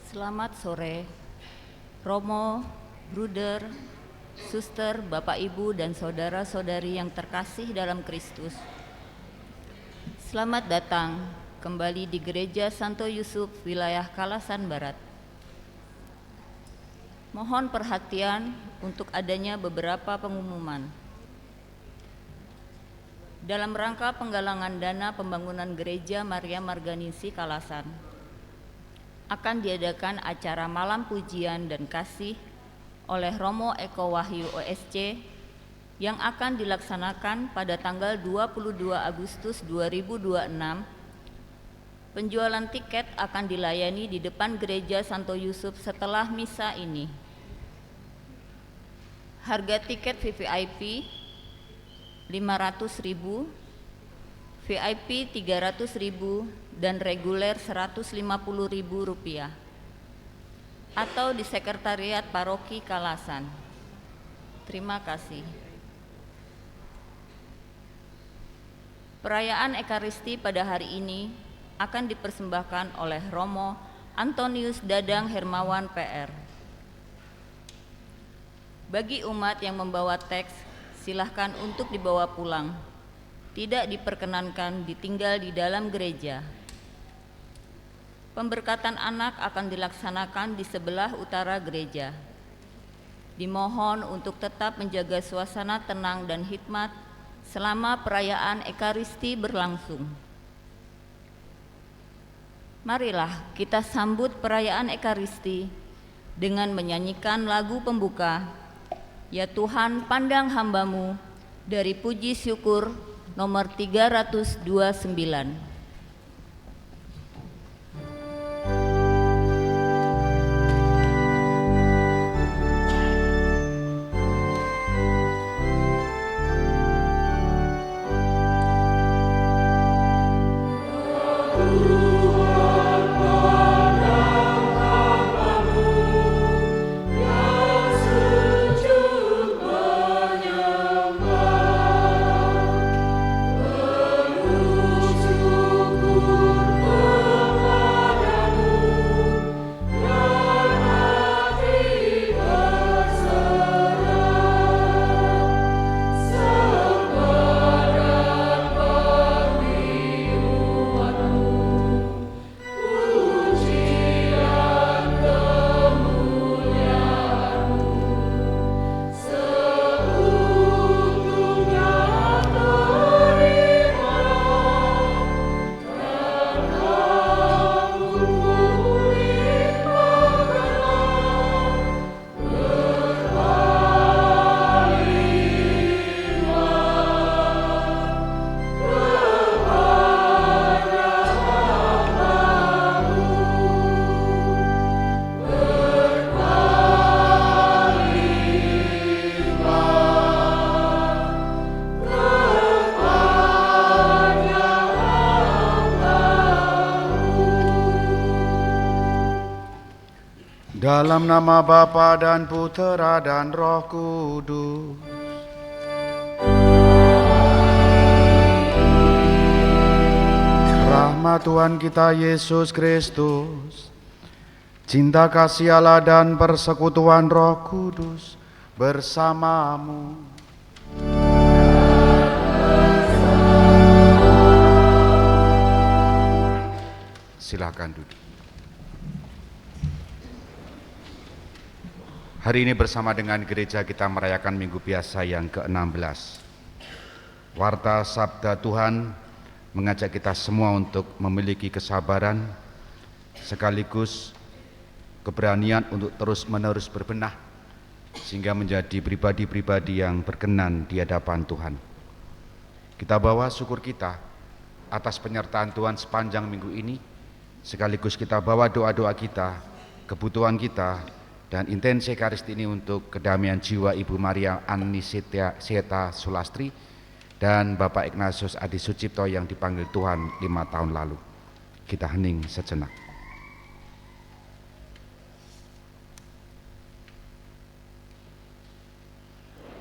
Selamat sore, Romo, Bruder, Suster, Bapak Ibu dan saudara-saudari yang terkasih dalam Kristus. Selamat datang kembali di Gereja Santo Yusuf, wilayah Kalasan Barat. Mohon perhatian untuk adanya beberapa pengumuman. Dalam rangka penggalangan dana pembangunan Gereja Maria Marganinsi Kalasan, akan diadakan acara malam pujian dan kasih oleh Romo Eko Wahyu OSC yang akan dilaksanakan pada tanggal 22 Agustus 2026. Penjualan tiket akan dilayani di depan Gereja Santo Yusuf setelah misa ini. Harga tiket VVIP 500.000, VIP 300.000 dan reguler Rp150.000 atau di Sekretariat Paroki Kalasan. Terima kasih. Perayaan Ekaristi pada hari ini akan dipersembahkan oleh Romo Antonius Dadang Hermawan PR. Bagi umat yang membawa teks, silahkan untuk dibawa pulang. Tidak diperkenankan ditinggal di dalam gereja. Pemberkatan anak akan dilaksanakan di sebelah utara gereja. Dimohon untuk tetap menjaga suasana tenang dan hikmat selama perayaan Ekaristi berlangsung. Marilah kita sambut perayaan Ekaristi dengan menyanyikan lagu pembuka, Ya Tuhan pandang hamba-Mu, dari Puji Syukur nomor 329. Dalam nama Bapa dan Putera dan Roh Kudus. Rahmat Tuhan kita Yesus Kristus, cinta kasih Allah dan persekutuan Roh Kudus bersamamu. Silakan duduk. Hari ini bersama dengan gereja kita merayakan Minggu Biasa yang ke-16. Warta Sabda Tuhan mengajak kita semua untuk memiliki kesabaran sekaligus keberanian untuk terus-menerus berbenah sehingga menjadi pribadi-pribadi yang berkenan di hadapan Tuhan. Kita bawa syukur kita atas penyertaan Tuhan sepanjang minggu ini, sekaligus kita bawa doa-doa kita, kebutuhan kita, dan intensi Ekaristi ini untuk kedamaian jiwa Ibu Maria Anniseta Sulastri dan Bapak Ignatius Adi Sucipto yang dipanggil Tuhan 5 tahun lalu. Kita hening sejenak.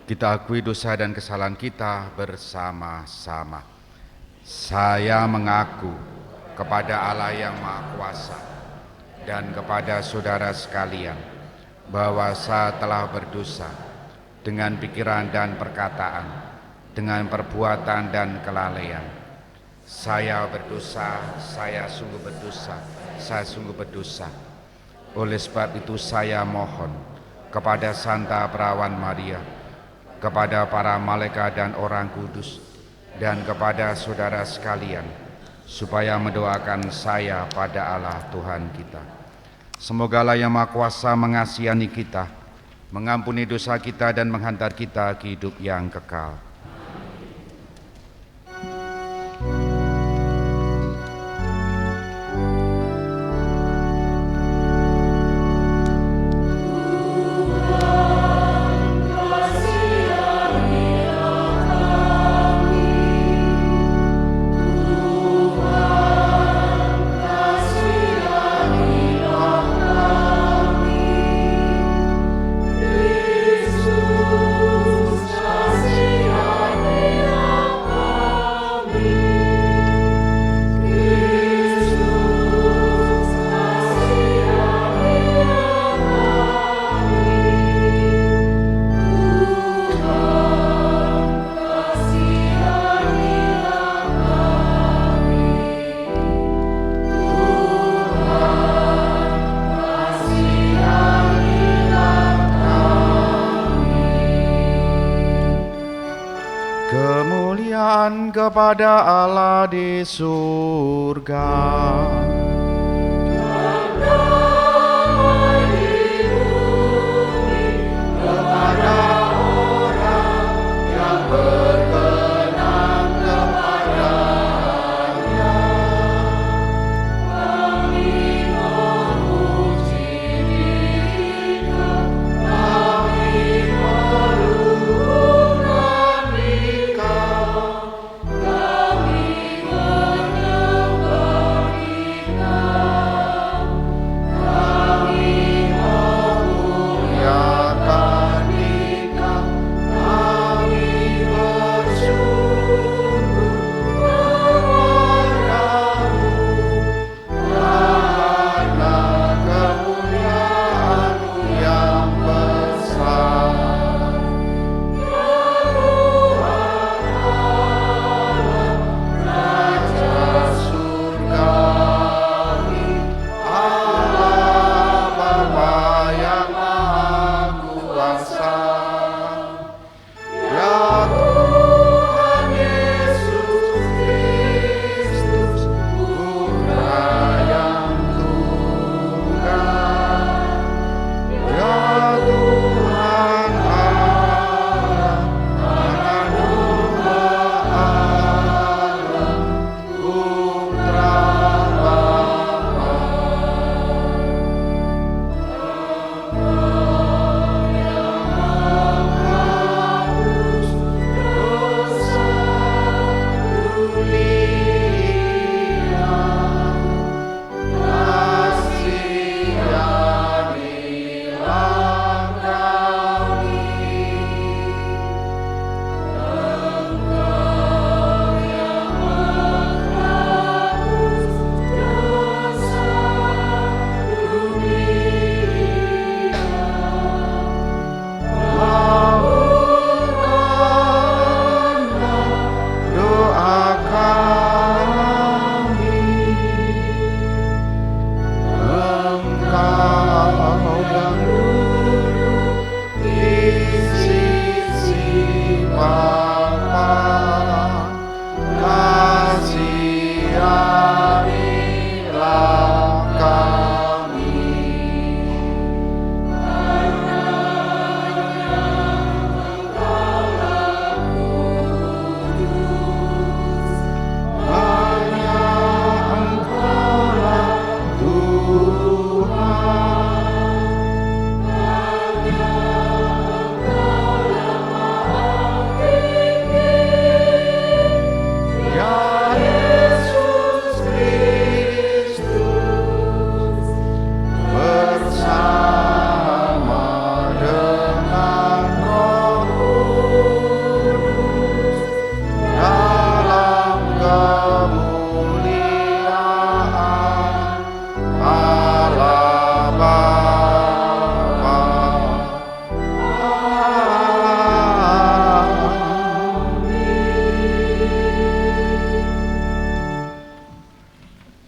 Kita akui dosa dan kesalahan kita bersama-sama. Saya mengaku kepada Allah yang Maha Kuasa dan kepada saudara sekalian bahwa saya telah berdosa dengan pikiran dan perkataan, dengan perbuatan dan kelalaian. Saya berdosa, saya sungguh berdosa. Oleh sebab itu saya mohon kepada Santa Perawan Maria, kepada para malaikat dan orang kudus, dan kepada saudara sekalian, supaya mendoakan saya pada Allah Tuhan kita. Semoga Allah yang Maha Kuasa mengasihani kita, mengampuni dosa kita dan menghantar kita ke hidup yang kekal. Kemuliaan kepada Allah di surga.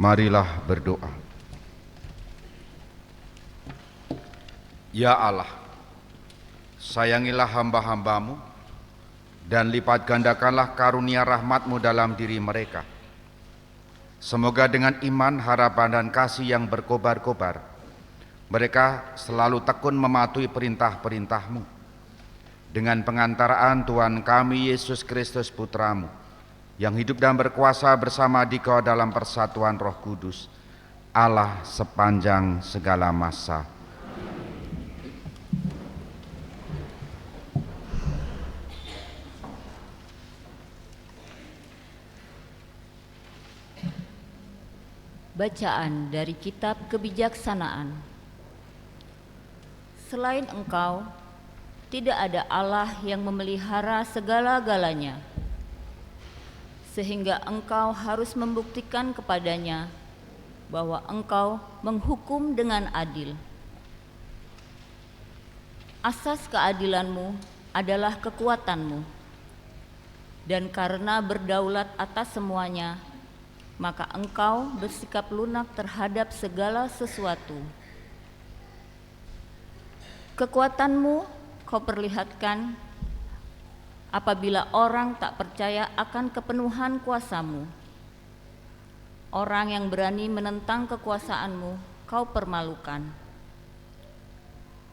Marilah berdoa. Ya Allah, sayangilah hamba-hamba-Mu dan lipat gandakanlah karunia rahmat-Mu dalam diri mereka. Semoga dengan iman, harapan, dan kasih yang berkobar-kobar, mereka selalu tekun mematuhi perintah-perintah-Mu. Dengan pengantaraan Tuhan kami Yesus Kristus Putra-Mu, yang hidup dan berkuasa bersama Dikau dalam persatuan Roh Kudus, Allah sepanjang segala masa. Bacaan dari Kitab Kebijaksanaan. Selain Engkau, tidak ada Allah yang memelihara segala-galanya, sehingga Engkau harus membuktikan kepadanya bahwa Engkau menghukum dengan adil. Asas keadilan-Mu adalah kekuatan-Mu, dan karena berdaulat atas semuanya, maka Engkau bersikap lunak terhadap segala sesuatu. Kekuatan-Mu Kau perlihatkan apabila orang tak percaya akan kepenuhan kuasa-Mu. Orang yang berani menentang kekuasaan-Mu Kau permalukan.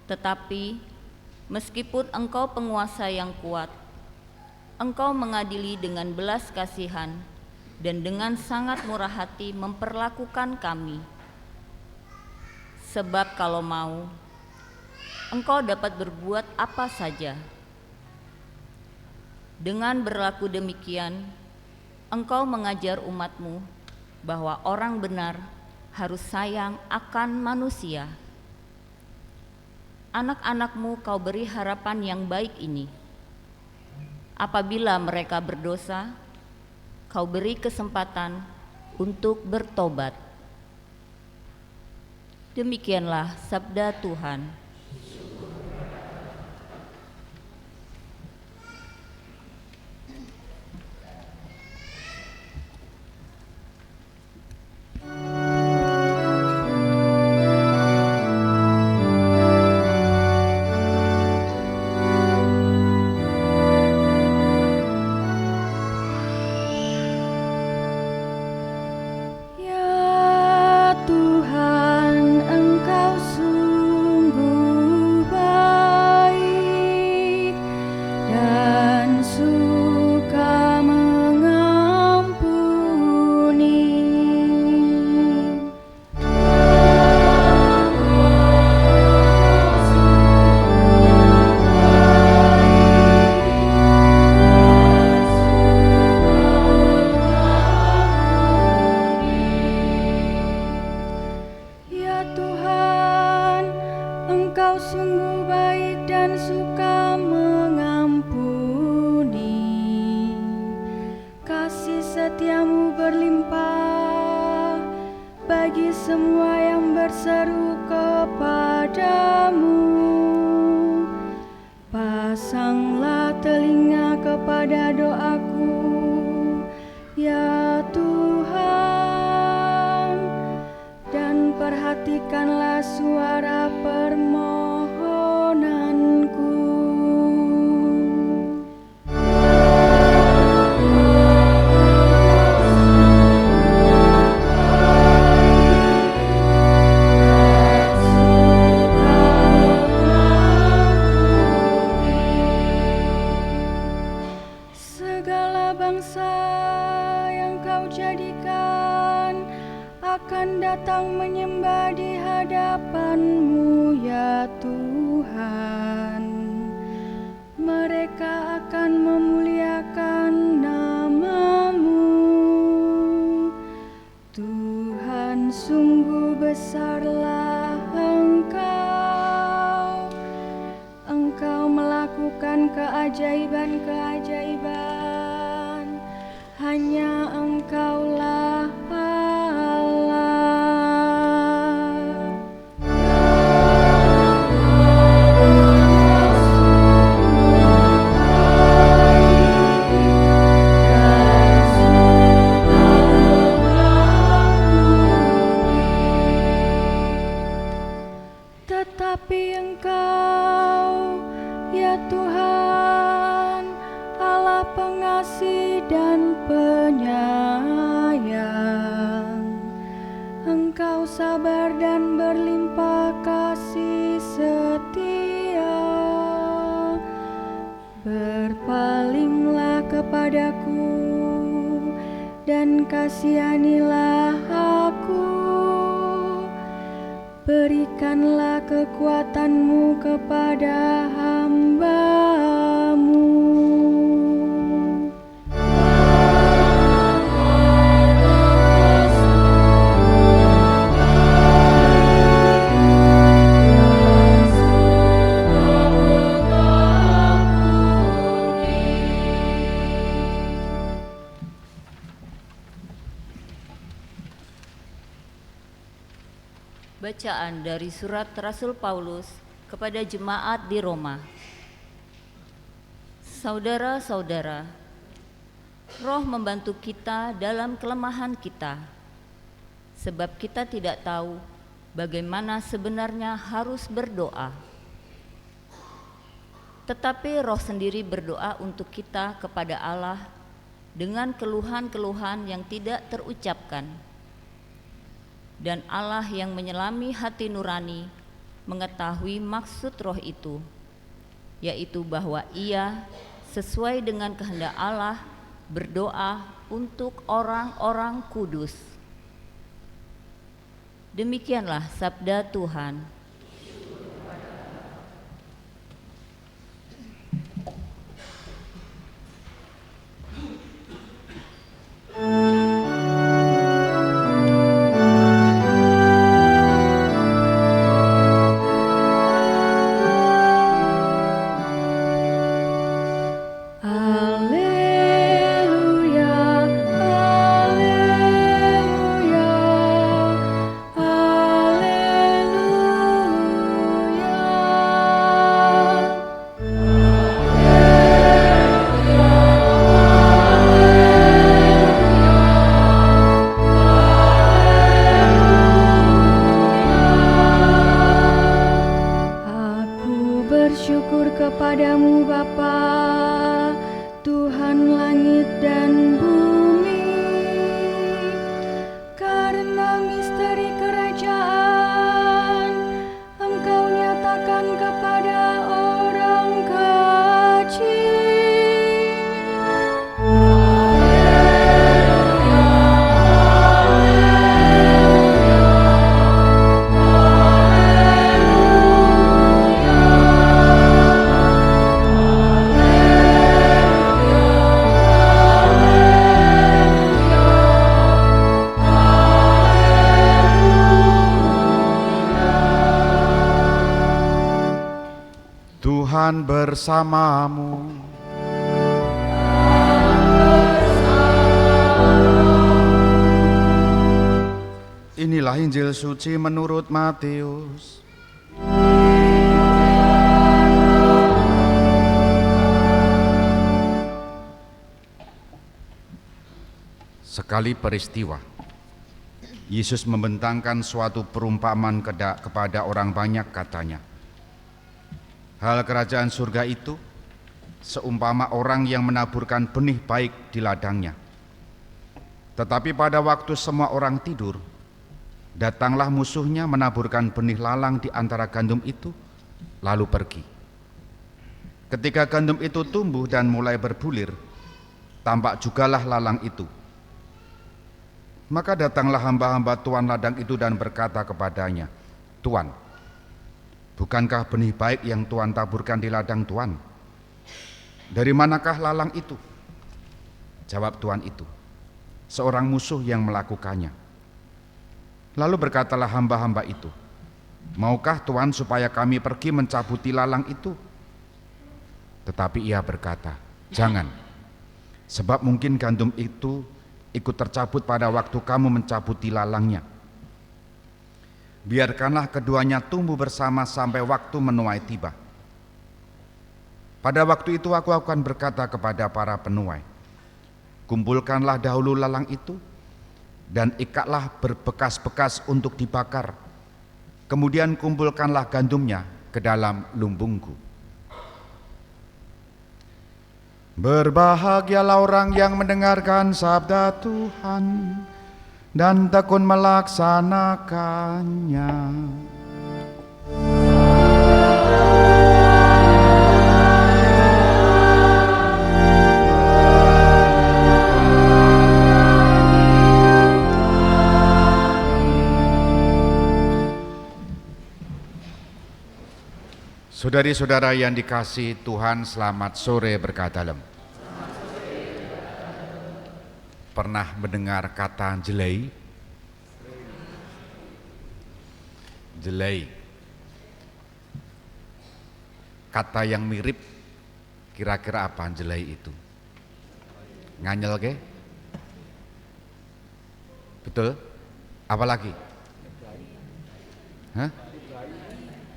Tetapi meskipun Engkau penguasa yang kuat, Engkau mengadili dengan belas kasihan dan dengan sangat murah hati memperlakukan kami. Sebab kalau mau, Engkau dapat berbuat apa saja. Dengan berlaku demikian, Engkau mengajar umat-Mu bahwa orang benar harus sayang akan manusia. Anak-anak-Mu Kau beri harapan yang baik ini. Apabila mereka berdosa, Kau beri kesempatan untuk bertobat. Demikianlah sabda Tuhan. sabar dan berlimpah kasih setia. Berpalinglah kepadaku dan kasihanilah aku. Berikanlah kekuatan-Mu kepada hamba-Mu. Bacaan dari surat Rasul Paulus kepada jemaat di Roma. Saudara-saudara, Roh membantu kita dalam kelemahan kita, sebab kita tidak tahu bagaimana sebenarnya harus berdoa. Tetapi Roh sendiri berdoa untuk kita kepada Allah dengan keluhan-keluhan yang tidak terucapkan. Dan Allah yang menyelami hati nurani mengetahui maksud Roh itu, yaitu bahwa Ia sesuai dengan kehendak Allah berdoa untuk orang-orang kudus. Demikianlah sabda Tuhan. Bersyukur kepadamu Bapa, Tuhan langit dan bumi, karena misteri kerajaan Engkau nyatakan kepada orang kecil. Tuhan bersamamu. Inilah Injil suci menurut Matius. Sekali peristiwa, Yesus membentangkan suatu perumpamaan kepada orang banyak, katanya, hal kerajaan surga itu seumpama orang yang menaburkan benih baik di ladangnya. Tetapi pada waktu semua orang tidur, datanglah musuhnya menaburkan benih lalang di antara gandum itu, lalu pergi. Ketika gandum itu tumbuh dan mulai berbulir, tampak jugalah lalang itu. Maka datanglah hamba-hamba tuan ladang itu dan berkata kepadanya, "Tuan, bukankah benih baik yang Tuan taburkan di ladang Tuan? Dari manakah lalang itu?" Jawab tuan itu, "Seorang musuh yang melakukannya." Lalu berkatalah hamba-hamba itu, "Maukah Tuan supaya kami pergi mencabuti lalang itu?" Tetapi ia berkata, "Jangan, sebab mungkin gandum itu ikut tercabut pada waktu kamu mencabuti lalangnya. Biarkanlah keduanya tumbuh bersama sampai waktu menuai tiba. Pada waktu itu aku akan berkata kepada para penuai, kumpulkanlah dahulu lalang itu dan ikatlah berbekas-bekas untuk dibakar. Kemudian kumpulkanlah gandumnya ke dalam lumbungku." Berbahagialah orang yang mendengarkan sabda Tuhan dan tekun melaksanakannya. Saudari-saudara yang dikasihi Tuhan, selamat sore berkah dalem. Pernah mendengar kata jelei? Jelei. Kata yang mirip, kira-kira apa jelei itu? Nganyel ke? Betul? Apa lagi? Hah?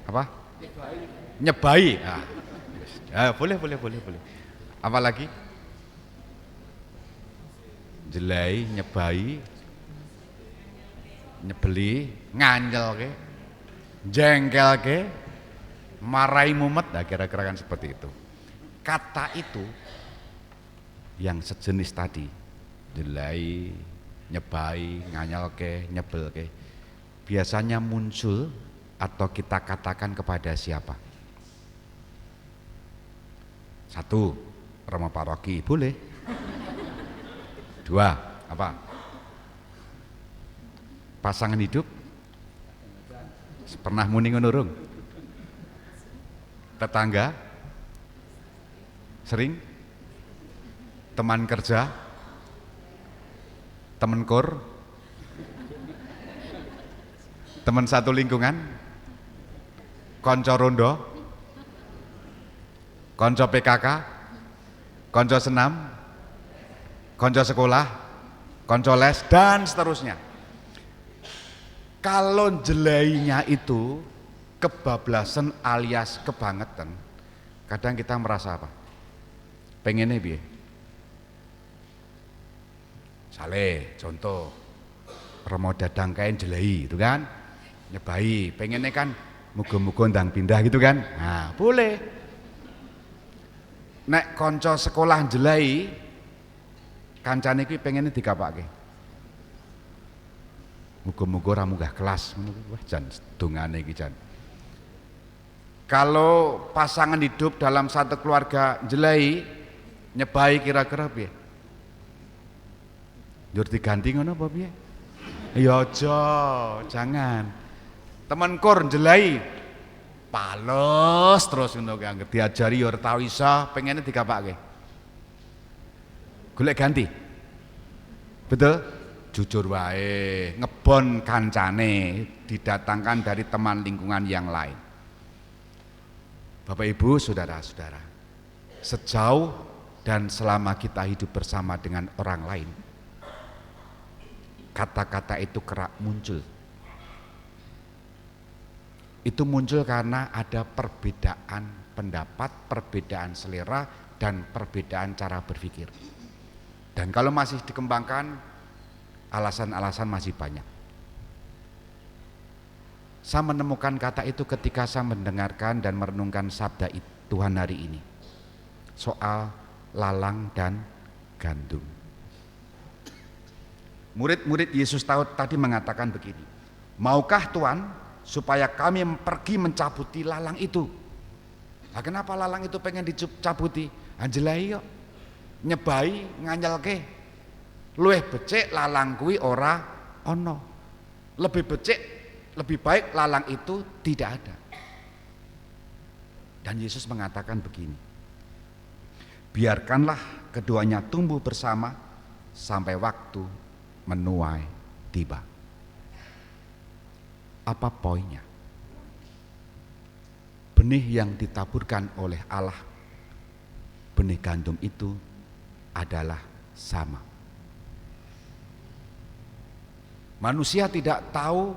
Apa? Nyebai. Boleh. Apa lagi? Jelai, nyebai, nyebeli, nganyel ke, jengkel ke, marai mumet, kira-kira kan seperti itu. Kata itu yang sejenis tadi, jelai, nyebai, nganyel ke, nyebel ke, biasanya muncul atau kita katakan kepada siapa? Satu, Romo Paroki, boleh. Dua, apa? Pasangan hidup? Pernah muni ngono urung? Tetangga? Sering? Teman kerja? Teman kur? Teman satu lingkungan? Konco rondo? Konco PKK, konco senam, konco sekolah, konco les, dan seterusnya. Kalau jelainya itu kebablasan alias kebangetan, kadang kita merasa apa? Pengennya piye? Sale, contoh, Romo dadang kain jelai, itu kan? Nyebai, pengennya kan muga-muga ndang pindah gitu kan? Nah, boleh. Nek konco sekolah jelai, kancane iki pengennya dikapake. Muga-muga ora munggah kelas, wah jan dongane iki jan. Kalau pasangan hidup dalam satu keluarga jelai, nyebai kira-kira piye? Njur diganti ngono apa piye? Ya aja, jangan. Temen kur jelai, pales terus ngono ki anggere diajari ya ora tau iso, pengennya digapake. Golek ganti. Betul? Jujur wae, ngebon kancane didatangkan dari teman lingkungan yang lain. Bapak Ibu, saudara-saudara, sejauh dan selama kita hidup bersama dengan orang lain, kata-kata itu kerap muncul. Itu muncul karena ada perbedaan pendapat, perbedaan selera, dan perbedaan cara berpikir. Dan kalau masih dikembangkan, alasan-alasan masih banyak. Saya menemukan kata itu ketika saya mendengarkan dan merenungkan sabda Tuhan hari ini soal lalang dan gandum. Murid-murid Yesus tadi mengatakan begini, maukah Tuhan supaya kami pergi mencabuti lalang itu? Nah, kenapa lalang itu pengen dicabuti? Anjelai yuk, nyebai nganyelke, luwih becik lalang kuwi ora ono, lebih becik, lebih baik lalang itu tidak ada. Dan Yesus mengatakan begini, biarkanlah keduanya tumbuh bersama sampai waktu menuai tiba. Apa poinnya? Benih yang ditaburkan oleh Allah, benih gandum itu adalah sama. Manusia tidak tahu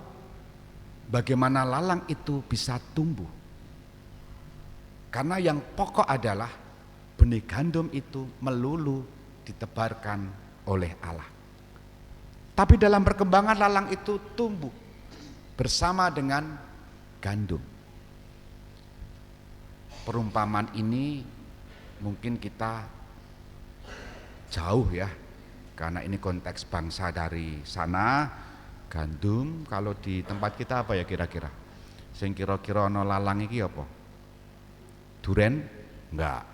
bagaimana lalang itu bisa tumbuh, karena yang pokok adalah benih gandum itu melulu ditebarkan oleh Allah. Tapi dalam perkembangan lalang itu tumbuh bersama dengan gandum. Perumpamaan ini mungkin kita jauh ya karena ini konteks bangsa dari sana. Gandum kalau di tempat kita apa ya kira-kira? Sing kira-kira ana lalang iki apa? Duren? Enggak.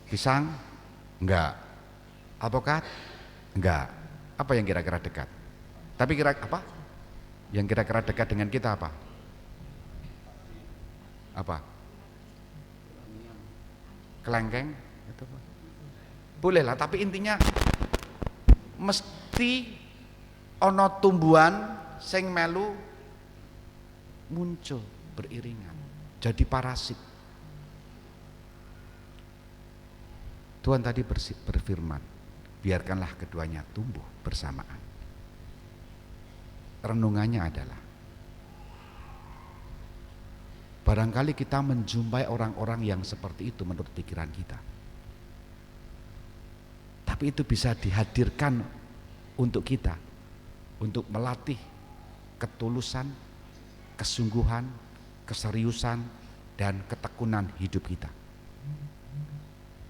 Pisang? Enggak. Alpukat? Enggak. Apa yang kira-kira dekat? Tapi apa? Yang kira-kira dekat dengan kita apa? Apa? Kelengkeng? Itu apa? Boleh lah, tapi intinya mesti ono tumbuhan sing melu muncul beriringan, jadi parasit. Tuhan tadi berfirman, biarkanlah keduanya tumbuh bersamaan. Renungannya adalah, barangkali kita menjumpai orang-orang yang seperti itu menurut pikiran kita, tapi itu bisa dihadirkan untuk kita, untuk melatih ketulusan, kesungguhan, keseriusan, dan ketekunan hidup kita.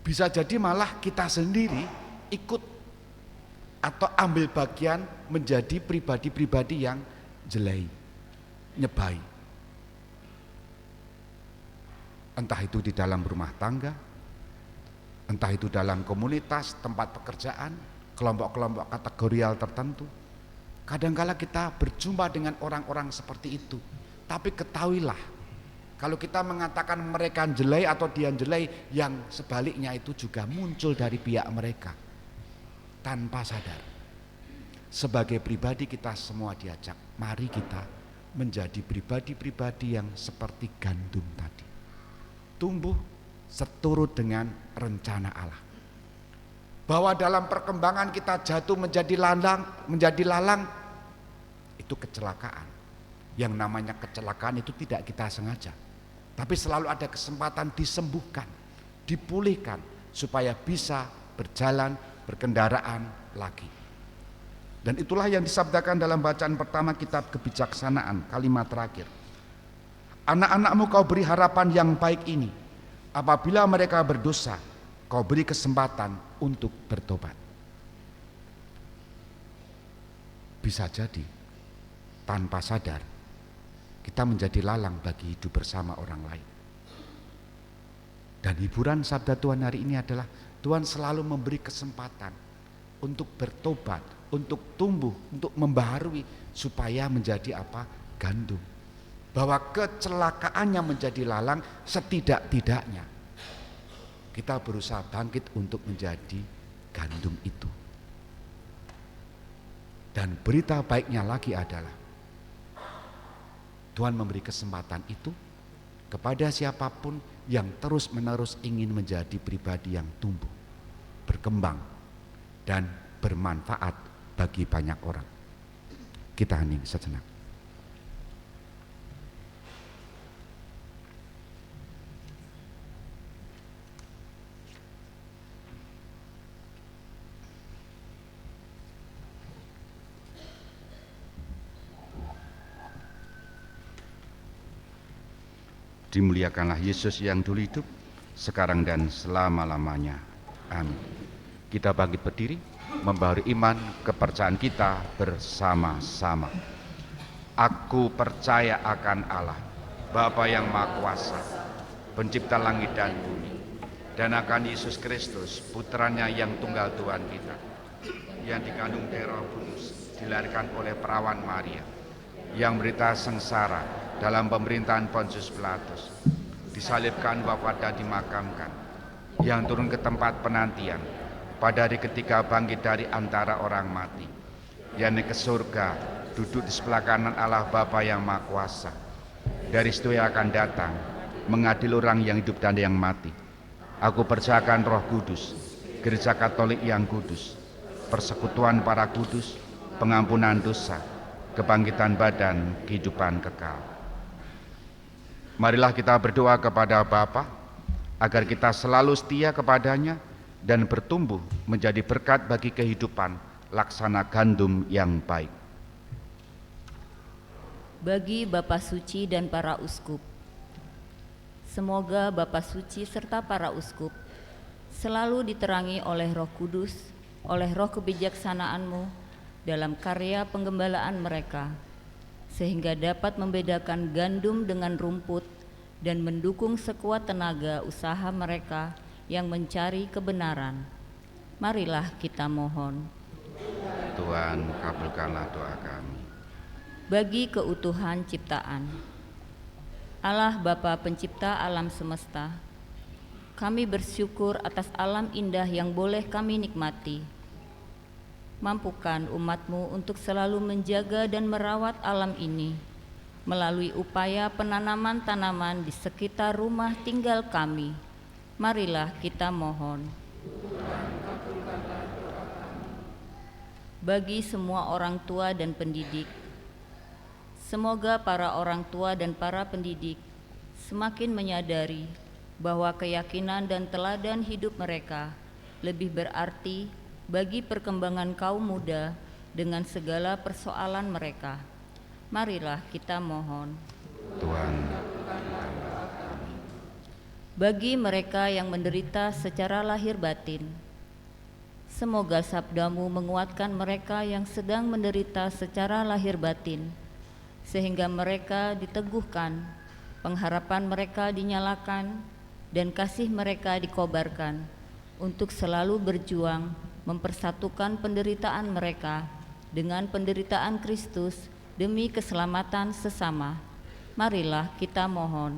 Bisa jadi malah kita sendiri ikut atau ambil bagian menjadi pribadi-pribadi yang jelai, nyebai. Entah itu di dalam rumah tangga, entah itu dalam komunitas, tempat pekerjaan, kelompok-kelompok kategorial tertentu. Kadangkala kita berjumpa dengan orang-orang seperti itu. Tapi ketahuilah, kalau kita mengatakan mereka jelai atau dia jelai, yang sebaliknya itu juga muncul dari pihak mereka tanpa sadar. Sebagai pribadi kita semua diajak, mari kita menjadi pribadi-pribadi yang seperti gandum tadi, tumbuh seturut dengan rencana Allah. Bahwa dalam perkembangan kita jatuh menjadi lalang, itu kecelakaan. Yang namanya kecelakaan itu tidak kita sengaja, tapi selalu ada kesempatan disembuhkan, dipulihkan, supaya bisa berjalan, berkendaraan lagi. Dan itulah yang disabdakan dalam bacaan pertama kitab Kebijaksanaan, kalimat terakhir. Anak-anakmu kau beri harapan yang baik ini, apabila mereka berdosa, kau beri kesempatan untuk bertobat. Bisa jadi tanpa sadar kita menjadi lalang bagi hidup bersama orang lain. Dan hiburan sabda Tuhan hari ini adalah Tuhan selalu memberi kesempatan untuk bertobat, untuk tumbuh, untuk membaharui, supaya menjadi apa? Gandum. Bahwa kecelakaannya menjadi lalang, setidak-tidaknya kita berusaha bangkit untuk menjadi gandum itu. Dan berita baiknya lagi adalah Tuhan memberi kesempatan itu kepada siapapun yang terus-menerus ingin menjadi pribadi yang tumbuh, berkembang, dan bermanfaat bagi banyak orang. Kita hening sejenak. Dimuliakanlah Yesus yang dulu hidup, sekarang dan selama-lamanya. Amin. Kita bangkit berdiri, membaharui iman kepercayaan kita bersama-sama. Aku percaya akan Allah, Bapa yang Maha Kuasa, pencipta langit dan bumi, dan akan Yesus Kristus, putranya yang tunggal Tuhan kita, yang dikandung dari Roh Kudus, dilahirkan oleh perawan Maria, yang menderita sengsara dalam pemerintahan Pontius Pilatus, disalibkan, wafat dan dimakamkan, yang turun ke tempat penantian, pada hari ketiga bangkit dari antara orang mati, yang naik ke surga, duduk di sebelah kanan Allah Bapa yang Maha Kuasa. Dari situ yang akan datang, mengadil orang yang hidup dan yang mati. Aku percayakan Roh Kudus, Gereja Katolik yang kudus, persekutuan para kudus, pengampunan dosa, kebangkitan badan, kehidupan kekal. Marilah kita berdoa kepada Bapa agar kita selalu setia kepadanya dan bertumbuh menjadi berkat bagi kehidupan, laksana gandum yang baik. Bagi Bapa Suci dan para uskup, semoga Bapa Suci serta para uskup selalu diterangi oleh Roh Kudus oleh roh kebijaksanaan-Mu dalam karya penggembalaan mereka, sehingga dapat membedakan gandum dengan rumput dan mendukung sekuat tenaga usaha mereka yang mencari kebenaran. Marilah kita mohon. Tuhan, kabulkanlah doa kami. Bagi keutuhan ciptaan, Allah Bapa Pencipta alam semesta, kami bersyukur atas alam indah yang boleh kami nikmati. Mampukan umat-Mu untuk selalu menjaga dan merawat alam ini melalui upaya penanaman tanaman di sekitar rumah tinggal kami. Marilah kita mohon. Bagi semua orang tua dan pendidik, semoga para orang tua dan para pendidik semakin menyadari bahwa keyakinan dan teladan hidup mereka lebih berarti bagi perkembangan kaum muda dengan segala persoalan mereka. Marilah kita mohon. Tuhan, Bagi mereka yang menderita secara lahir batin, semoga sabda-Mu menguatkan mereka yang sedang menderita secara lahir batin, sehingga mereka diteguhkan, pengharapan mereka dinyalakan, dan kasih mereka dikobarkan untuk selalu berjuang mempersatukan penderitaan mereka dengan penderitaan Kristus demi keselamatan sesama. Marilah kita mohon.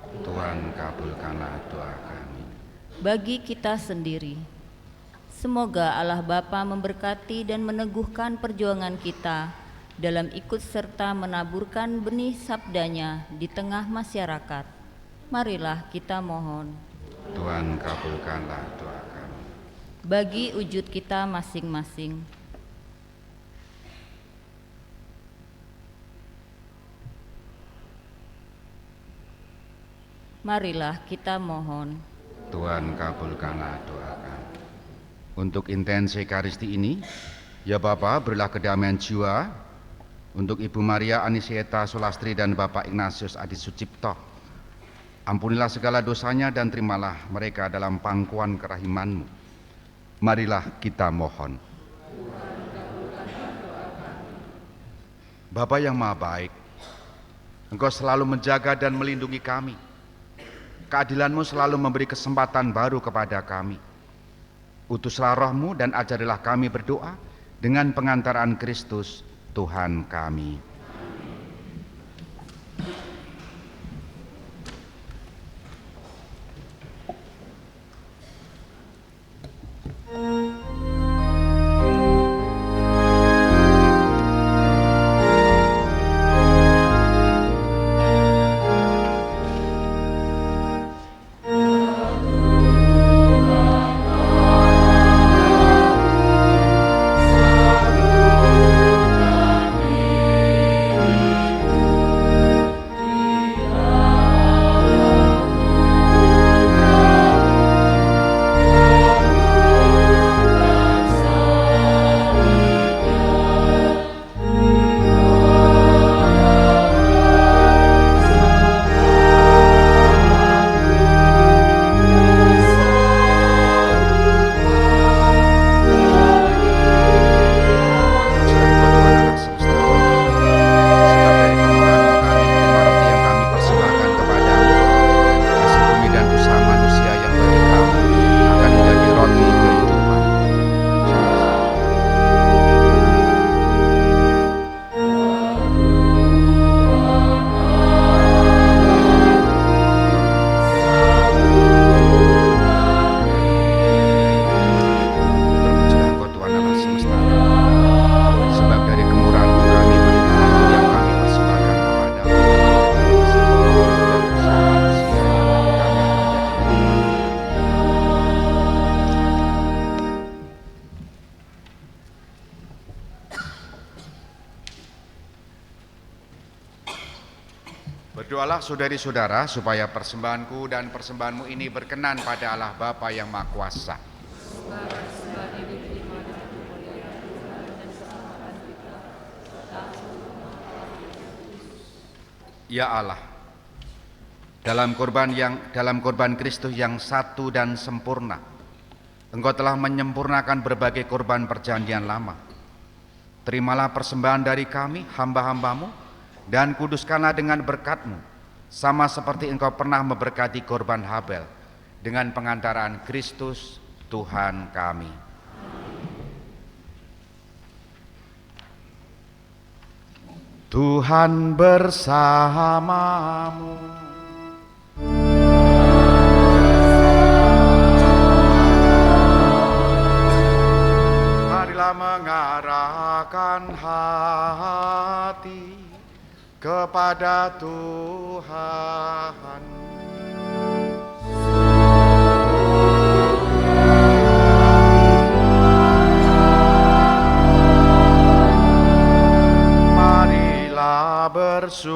Tuhan, kabulkanlah doa kami. Bagi kita sendiri, semoga Allah Bapa memberkati dan meneguhkan perjuangan kita dalam ikut serta menaburkan benih sabdanya di tengah masyarakat. Marilah kita mohon. Tuhan, kabulkanlah doa kami. Bagi wujud kita masing-masing, marilah kita mohon. Tuhan, kabulkanlah doa kami. Untuk intensi Ekaristi ini, ya Bapa, berilah kedamaian jiwa untuk Ibu Maria Anisieta Sulastri dan Bapak Ignatius Adi Sucipto. Ampunilah segala dosanya dan terimalah mereka dalam pangkuan kerahiman-Mu. Marilah kita mohon. Bapa yang Maha Baik, Engkau selalu menjaga dan melindungi kami. Keadilan-Mu selalu memberi kesempatan baru kepada kami. Utuslah Roh-Mu dan ajarilah kami berdoa dengan pengantaran Kristus Tuhan kami. Berdoalah saudari-saudara supaya persembahanku dan persembahanmu ini berkenan pada Allah Bapa yang Maha Kuasa. Ya Allah, dalam korban Kristus yang satu dan sempurna, Engkau telah menyempurnakan berbagai korban perjanjian lama. Terimalah persembahan dari kami, hamba-hambamu, dan kuduskanlah dengan berkat-Mu, sama seperti Engkau pernah memberkati korban Habel, dengan pengantaran Kristus Tuhan kami. Tuhan bersamamu. Marilah mengarahkan hati kepada Tuhan. Marilah bersyukur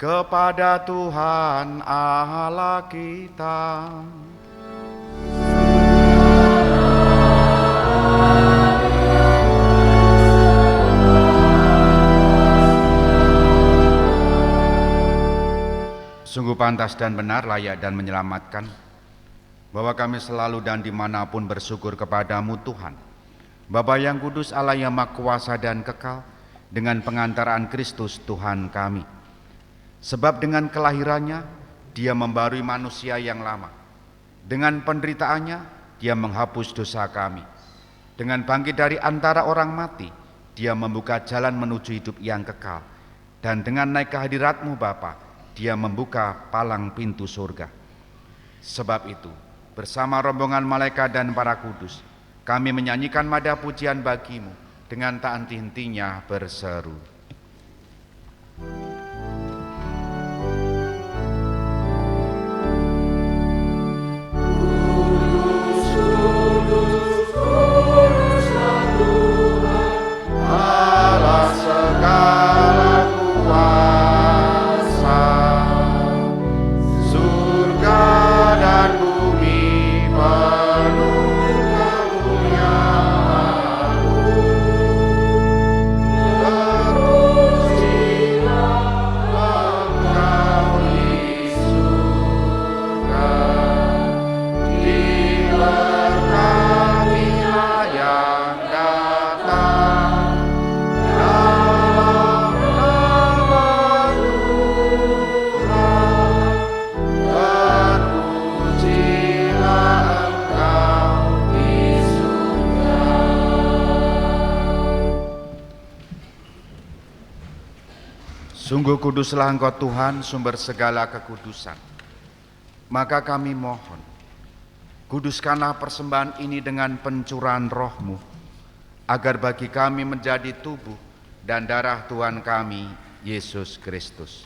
kepada Tuhan Allah kita. Sungguh pantas dan benar, layak dan menyelamatkan, bahwa kami selalu dan dimanapun bersyukur kepadamu Tuhan, Bapa yang kudus, Allah yang maha kuasa dan kekal, dengan pengantaran Kristus Tuhan kami. Sebab dengan kelahirannya, Dia membarui manusia yang lama. Dengan penderitaannya, Dia menghapus dosa kami. Dengan bangkit dari antara orang mati, Dia membuka jalan menuju hidup yang kekal. Dan dengan naik ke hadirat-Mu Bapa, Dia membuka palang pintu surga. Sebab itu, bersama rombongan malaikat dan para kudus, kami menyanyikan mada pujian bagi-Mu dengan tak henti-hentinya berseru. Allah segala kuasa, surga dan bumi penuh kemuliaan-Mu. Terpujilah Engkau di surga, diberkatilah yang datang dalam nama Tuhan. Terpujilah Engkau di surga. Sungguh kuduslah Engkau Tuhan, sumber segala kekudusan. Maka kami mohon, kuduskanlah persembahan ini dengan pencurahan Roh-Mu, agar bagi kami menjadi tubuh dan darah Tuhan kami, Yesus Kristus.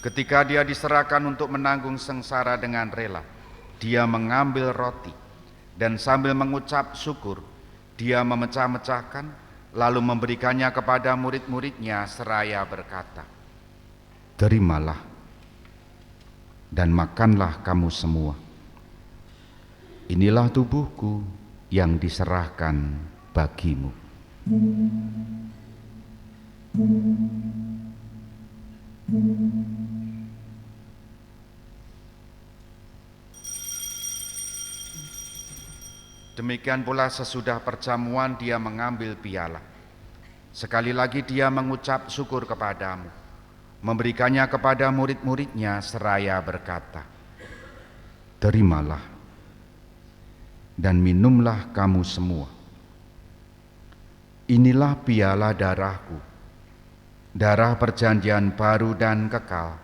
Ketika Dia diserahkan untuk menanggung sengsara dengan rela, Dia mengambil roti, dan sambil mengucap syukur, Dia memecah-mecahkan, lalu memberikannya kepada murid-muridnya seraya berkata, "Terimalah dan makanlah kamu semua. Inilah tubuhku yang diserahkan bagimu." Demikian pula sesudah perjamuan Dia mengambil piala. Sekali lagi Dia mengucap syukur kepadamu, memberikannya kepada murid-muridnya seraya berkata, "Terimalah dan minumlah kamu semua. Inilah piala darahku, darah perjanjian baru dan kekal,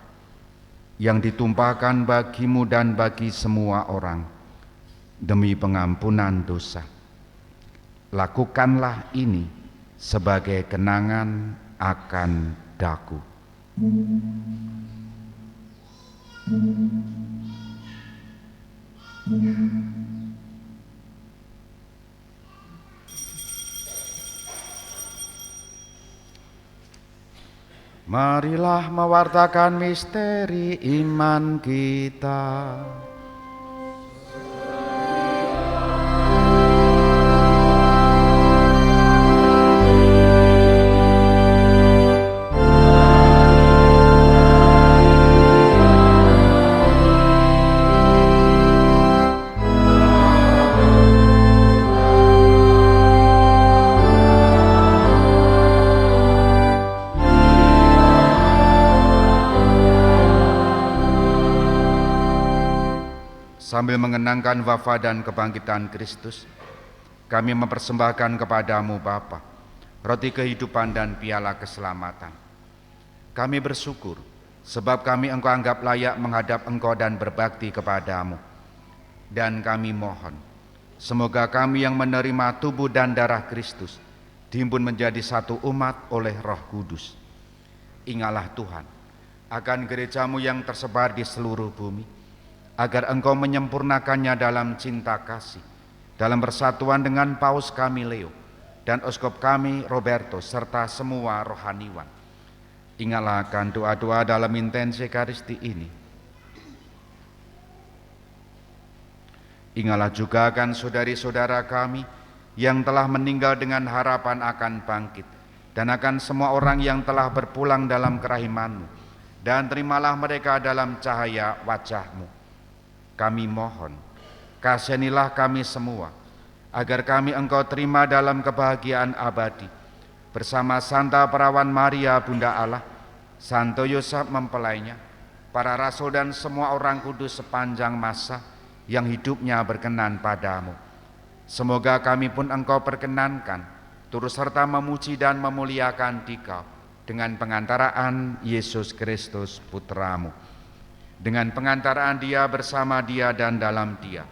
yang ditumpahkan bagimu dan bagi semua orang demi pengampunan dosa. Lakukanlah ini sebagai kenangan akan daku." Marilah mewartakan misteri iman kita. sambil mengenangkan wafat dan kebangkitan Kristus, kami mempersembahkan kepadamu Bapa, roti kehidupan dan piala keselamatan. Kami bersyukur, sebab kami Engkau anggap layak menghadap Engkau dan berbakti kepadamu. Dan kami mohon, semoga kami yang menerima tubuh dan darah Kristus dihimpun menjadi satu umat oleh Roh Kudus. Ingatlah Tuhan akan gerejamu yang tersebar di seluruh bumi, agar Engkau menyempurnakannya dalam cinta kasih, dalam persatuan dengan Paus kami Leo dan Uskup kami Roberto serta semua rohaniwan. Ingatlah akan doa-doa dalam intensi Ekaristi ini. Ingatlah juga akan saudari-saudara kami yang telah meninggal dengan harapan akan bangkit, dan akan semua orang yang telah berpulang dalam kerahiman-Mu, dan terimalah mereka dalam cahaya wajah-Mu. Kami mohon, kasihanilah kami semua, agar kami Engkau terima dalam kebahagiaan abadi, bersama Santa Perawan Maria Bunda Allah, Santo Yosef mempelainya, para rasul dan semua orang kudus sepanjang masa yang hidupnya berkenan padamu. Semoga kami pun Engkau perkenankan turut serta memuji dan memuliakan Dikau dengan pengantaraan Yesus Kristus Putramu. Dengan pengantaraan Dia, bersama Dia dan dalam Dia,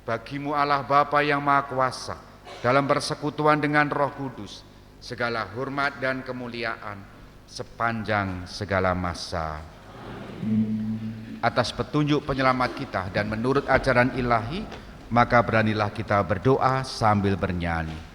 bagimu Allah Bapa yang Maha Kuasa, dalam persekutuan dengan Roh Kudus, segala hormat dan kemuliaan sepanjang segala masa. Atas petunjuk penyelamat kita dan menurut ajaran ilahi, maka beranilah kita berdoa sambil bernyanyi.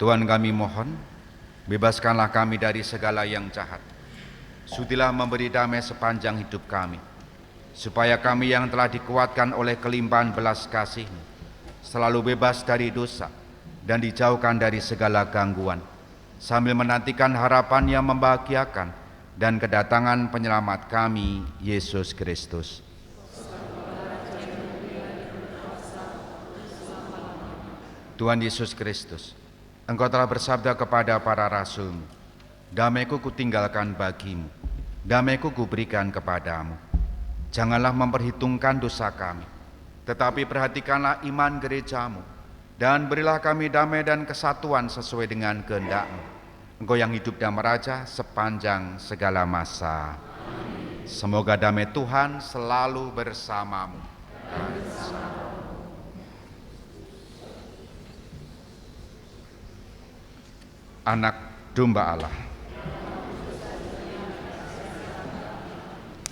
Tuhan, kami mohon, bebaskanlah kami dari segala yang jahat. Sudilah memberi damai sepanjang hidup kami, supaya kami yang telah dikuatkan oleh kelimpahan belas kasih-Mu selalu bebas dari dosa dan dijauhkan dari segala gangguan, sambil menantikan harapan yang membahagiakan dan kedatangan penyelamat kami, Yesus Kristus. Tuhan Yesus Kristus, Engkau telah bersabda kepada para rasul-Mu, damai-Ku kutinggalkan bagimu, damai-Ku kuberikan kepadamu. Janganlah memperhitungkan dosa kami, tetapi perhatikanlah iman gereja-Mu, dan berilah kami damai dan kesatuan sesuai dengan kehendak-Mu. Engkau yang hidup dan meraja sepanjang segala masa. Amin. Semoga damai Tuhan selalu bersamamu. Anak domba Allah.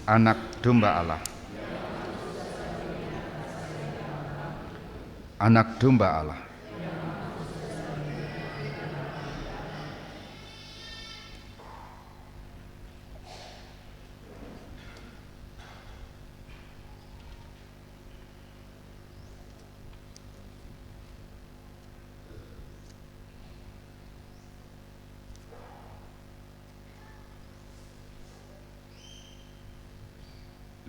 Anak domba Allah. Anak domba Allah.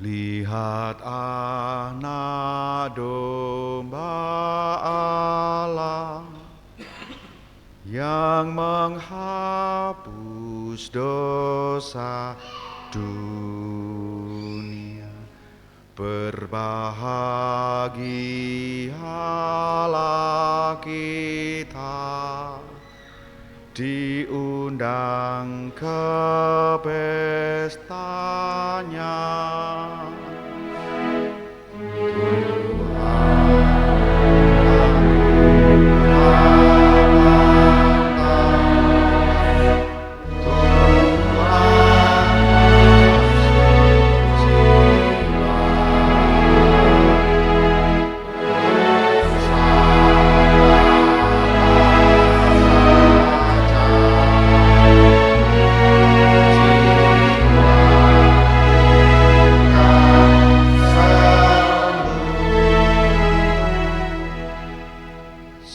Lihat anak domba Allah yang menghapus dosa dunia. Berbahagialah kita diundang ke pestanya.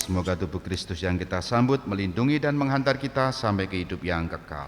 Semoga tubuh Kristus yang kita sambut melindungi dan menghantar kita sampai ke hidup yang kekal.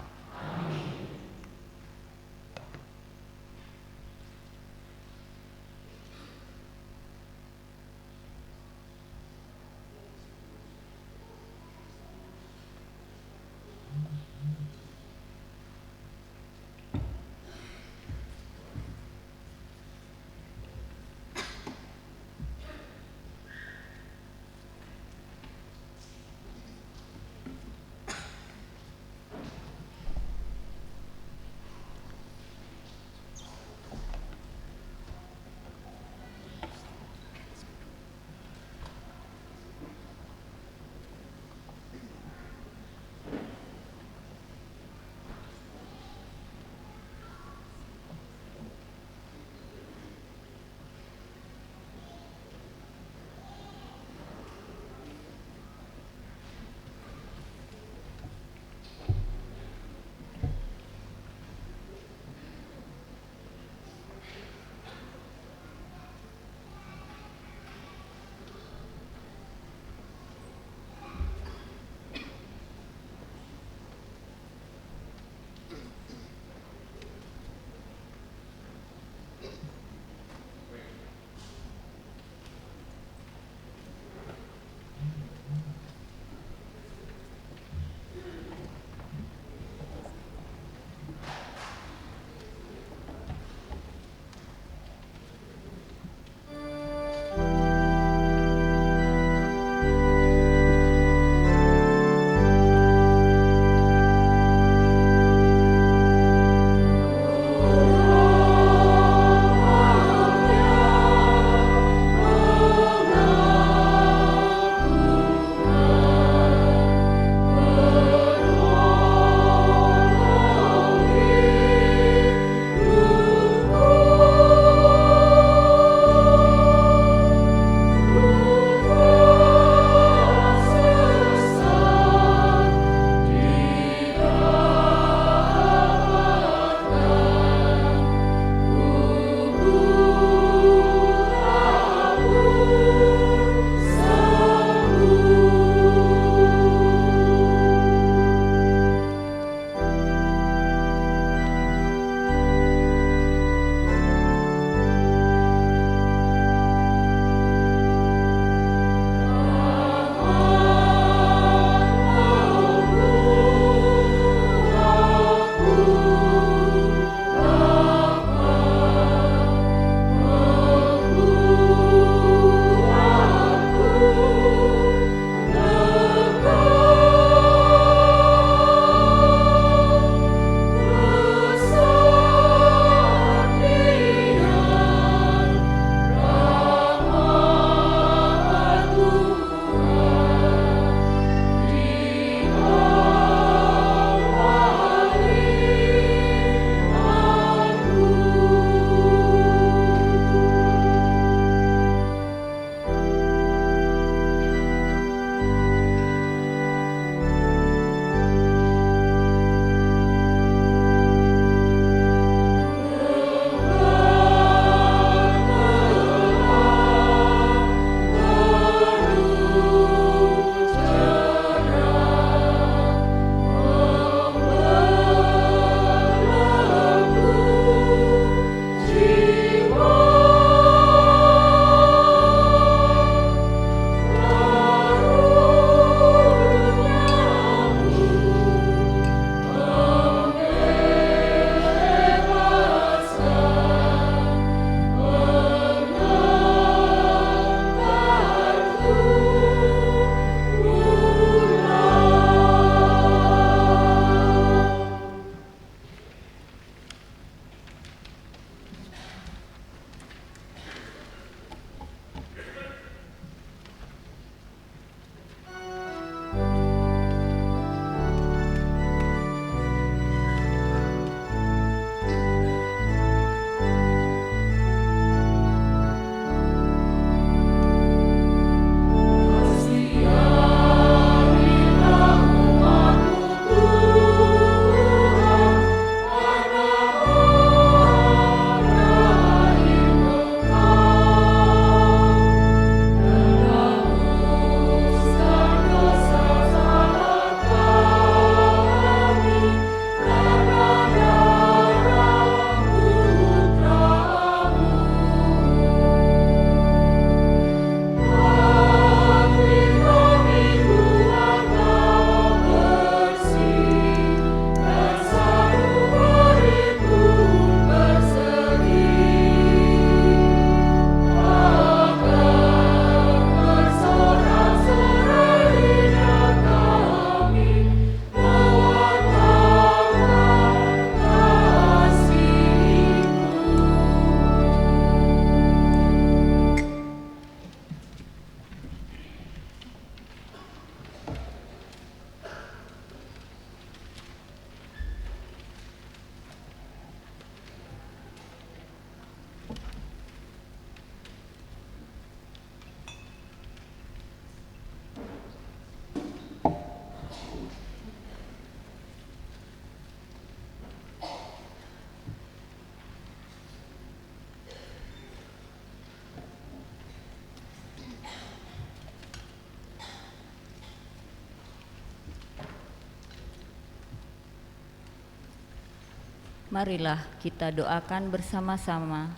Marilah kita doakan bersama-sama.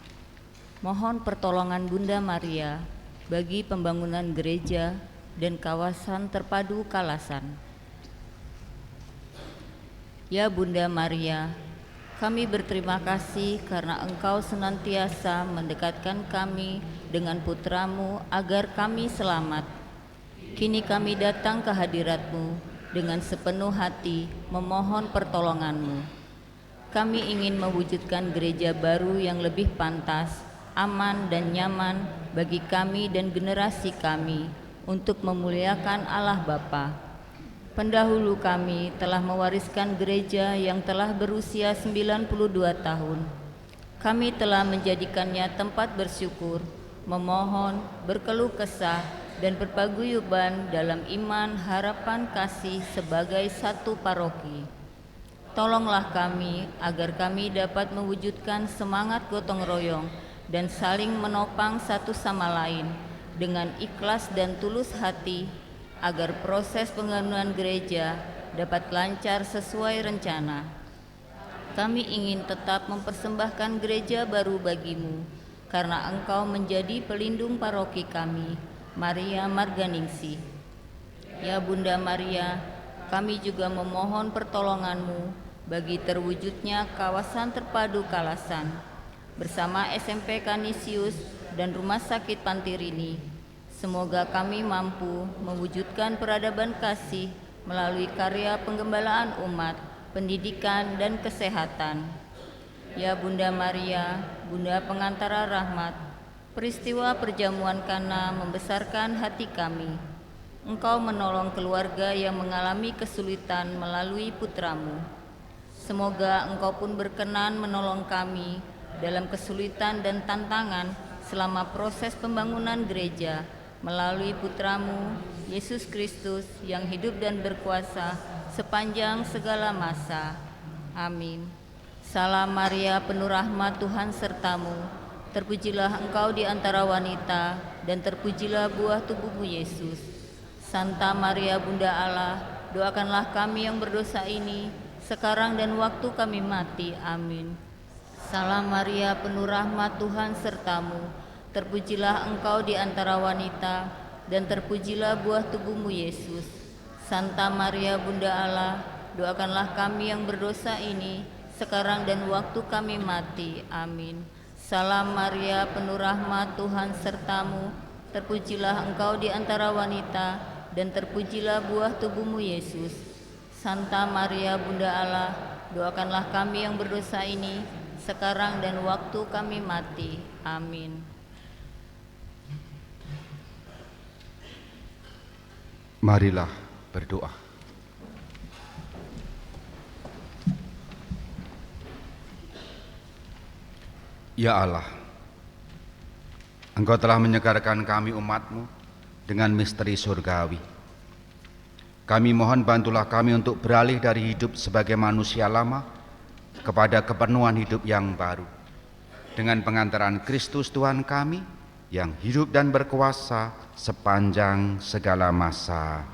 Mohon pertolongan Bunda Maria bagi pembangunan gereja dan kawasan terpadu Kalasan. Ya Bunda Maria, kami berterima kasih karena Engkau senantiasa mendekatkan kami dengan putra-Mu agar kami selamat. Kini kami datang ke hadirat-Mu dengan sepenuh hati memohon pertolongan-Mu. Kami ingin mewujudkan gereja baru yang lebih pantas, aman dan nyaman bagi kami dan generasi kami untuk memuliakan Allah Bapa. Pendahulu kami telah mewariskan gereja yang telah berusia 92 tahun. Kami telah menjadikannya tempat bersyukur, memohon, berkeluh kesah, dan berpaguyuban dalam iman, harapan, kasih sebagai satu paroki. Tolonglah kami agar kami dapat mewujudkan semangat gotong royong dan saling menopang satu sama lain dengan ikhlas dan tulus hati agar proses pembangunan gereja dapat lancar sesuai rencana. Kami ingin tetap mempersembahkan gereja baru bagi-Mu karena Engkau menjadi pelindung paroki kami, Maria Marganingsi. Ya Bunda Maria, kami juga memohon pertolongan-Mu bagi terwujudnya kawasan terpadu Kalasan bersama SMP Kanisius dan Rumah Sakit Pantirini. Semoga kami mampu mewujudkan peradaban kasih melalui karya penggembalaan umat, pendidikan, dan kesehatan. Ya Bunda Maria, Bunda Pengantara Rahmat, peristiwa perjamuan Kana membesarkan hati kami. Engkau menolong keluarga yang mengalami kesulitan melalui putra-Mu. Semoga Engkau pun berkenan menolong kami dalam kesulitan dan tantangan selama proses pembangunan gereja melalui putra-Mu, Yesus Kristus yang hidup dan berkuasa sepanjang segala masa. Amin. Salam Maria, penuh rahmat, Tuhan sertamu. Terpujilah Engkau di antara wanita, dan terpujilah buah tubuh-Mu Yesus. Santa Maria Bunda Allah, doakanlah kami yang berdosa ini, sekarang dan waktu kami mati. Amin. Salam Maria, penuh rahmat, Tuhan sertamu. Terpujilah Engkau di antara wanita, dan terpujilah buah tubuh-Mu Yesus. Santa Maria Bunda Allah, doakanlah kami yang berdosa ini, sekarang dan waktu kami mati. Amin. Salam Maria, penuh rahmat, Tuhan sertamu. Terpujilah Engkau di antara wanita, dan terpujilah buah tubuh-Mu Yesus. Santa Maria Bunda Allah, doakanlah kami yang berdosa ini, sekarang dan waktu kami mati. Amin. Marilah berdoa. Ya Allah, Engkau telah menyegarkan kami umat-Mu dengan misteri surgawi. Kami mohon bantulah kami untuk beralih dari hidup sebagai manusia lama kepada kepenuhan hidup yang baru dengan pengantaran Kristus Tuhan kami yang hidup dan berkuasa sepanjang segala masa.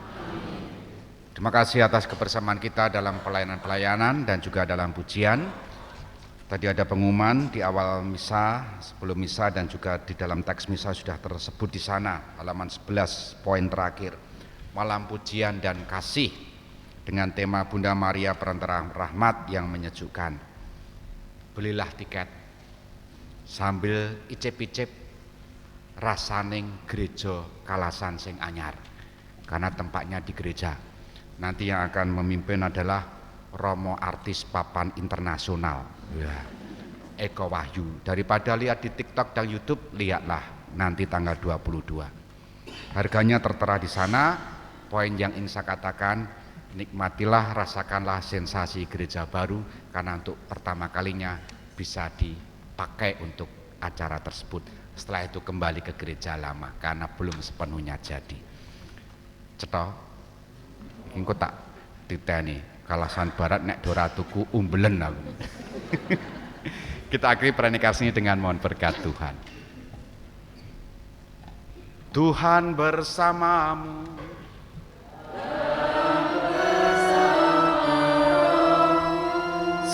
Terima kasih atas kebersamaan kita dalam pelayanan-pelayanan dan juga dalam pujian. Tadi ada pengumuman di awal misa, sebelum misa, dan juga di dalam teks misa sudah tersebut di sana, halaman 11 poin terakhir. Malam pujian dan kasih dengan tema Bunda Maria Perantara Rahmat yang menyejukkan. Belilah tiket sambil icip-icip rasaning gereja Kalasan sing anyar, karena tempatnya di gereja. Nanti yang akan memimpin adalah Romo artis papan internasional, ya, Eko Wahyu. Daripada lihat di TikTok dan YouTube, lihatlah nanti tanggal 22. Harganya tertera di sana. Poin yang ingin saya katakan, nikmatilah, rasakanlah sensasi gereja baru, karena untuk pertama kalinya bisa dipakai untuk acara tersebut. Setelah itu kembali ke gereja lama karena belum sepenuhnya jadi. Cetok, engko tak titeni Kalasan Barat nek dora tuku umbelen aku. Kita akhiri pernikahan ini dengan mohon berkat Tuhan. Tuhan bersamamu.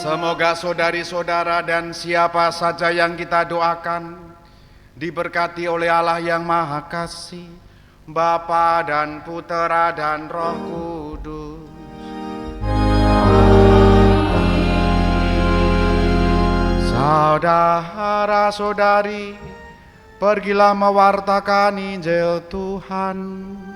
Semoga saudari-saudara dan siapa saja yang kita doakan diberkati oleh Allah yang Maha Kasih, Bapa dan Putera dan Roh Kudus. Saudara-saudari, pergilah mewartakan Injil Tuhan.